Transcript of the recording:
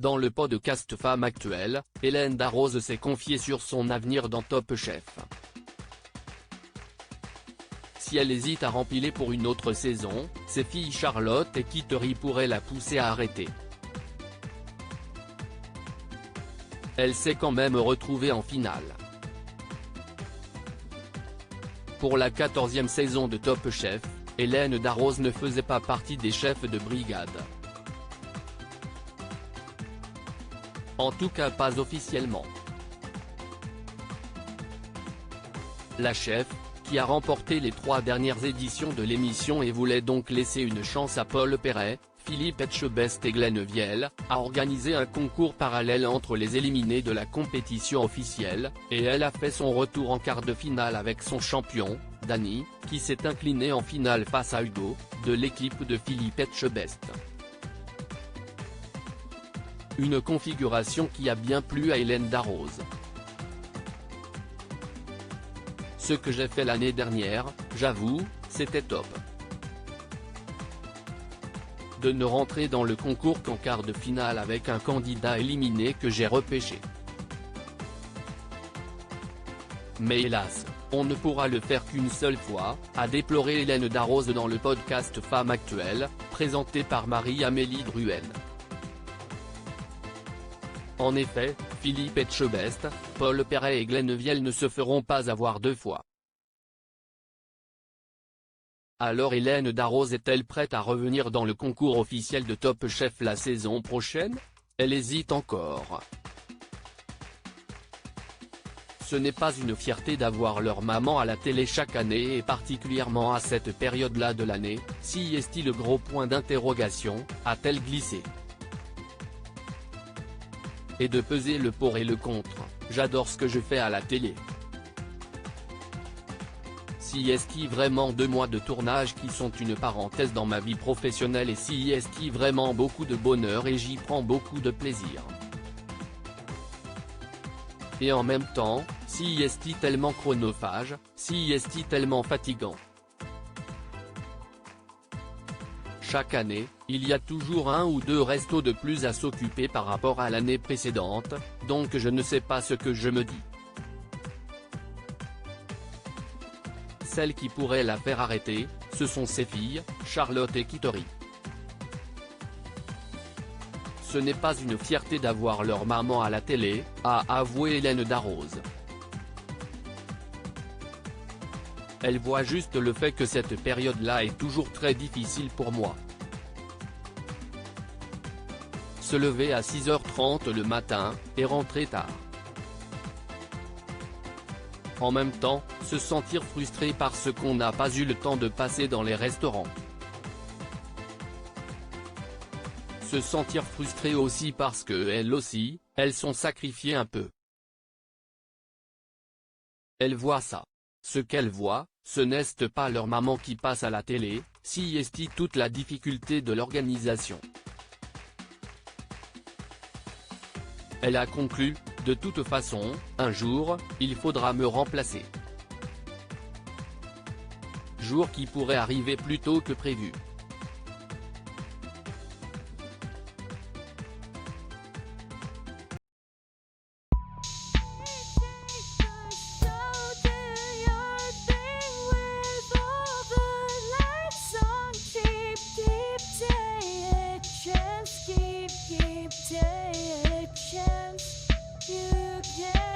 Dans le podcast Femme Actuelle, Hélène Darroze s'est confiée sur son avenir dans Top Chef. Si elle hésite à rempiler pour une autre saison, ses filles Charlotte et Kittery pourraient la pousser à arrêter. Elle s'est quand même retrouvée en finale. Pour la 14e saison de Top Chef, Hélène Darroze ne faisait pas partie des chefs de brigade. En tout cas pas officiellement. La chef, qui a remporté les 3 dernières éditions de l'émission et voulait donc laisser une chance à Paul Perret, Philippe Etchebest et Glenn Viel, a organisé un concours parallèle entre les éliminés de la compétition officielle, et elle a fait son retour en quart de finale avec son champion, Danny, qui s'est incliné en finale face à Hugo, de l'équipe de Philippe Etchebest. Une configuration qui a bien plu à Hélène Darroze. Ce que j'ai fait l'année dernière, j'avoue, c'était top. De ne rentrer dans le concours qu'en quart de finale avec un candidat éliminé que j'ai repêché. Mais hélas, on ne pourra le faire qu'une seule fois, a déploré Hélène Darroze dans le podcast Femme Actuelle, présenté par Marie-Amélie Druel. En effet, Philippe Etchebest, Paul Perret et Glenn Viel ne se feront pas avoir 2 fois. Alors Hélène Darroze est-elle prête à revenir dans le concours officiel de Top Chef la saison prochaine? Elle hésite encore. Ce n'est pas une fierté d'avoir leur maman à la télé chaque année et particulièrement à cette période-là de l'année, si est-il le gros point d'interrogation, a-t-elle glissé. Et de peser le pour et le contre, j'adore ce que je fais à la télé. Si est-il vraiment 2 mois de tournage qui sont une parenthèse dans ma vie professionnelle et si est-il vraiment beaucoup de bonheur et j'y prends beaucoup de plaisir. Et en même temps, si est-il tellement chronophage, si est-il tellement fatigant. Chaque année, il y a toujours 1 ou 2 restos de plus à s'occuper par rapport à l'année précédente, donc je ne sais pas ce que je me dis. Celles qui pourraient la faire arrêter, ce sont ses filles, Charlotte et Kittery. Ce n'est pas une fierté d'avoir leur maman à la télé, a avoué Hélène Darroze. Elle voit juste le fait que cette période-là est toujours très difficile pour moi. Se lever à 6h30 le matin, et rentrer tard. En même temps, se sentir frustré parce qu'on n'a pas eu le temps de passer dans les restaurants. Se sentir frustré aussi parce que elles aussi, elles sont sacrifiées un peu. Elles voient ça. Ce qu'elles voient, ce n'est pas leur maman qui passe à la télé, si est toute la difficulté de l'organisation. Elle a conclu, de toute façon, un jour, il faudra me remplacer. Jour qui pourrait arriver plus tôt que prévu. You can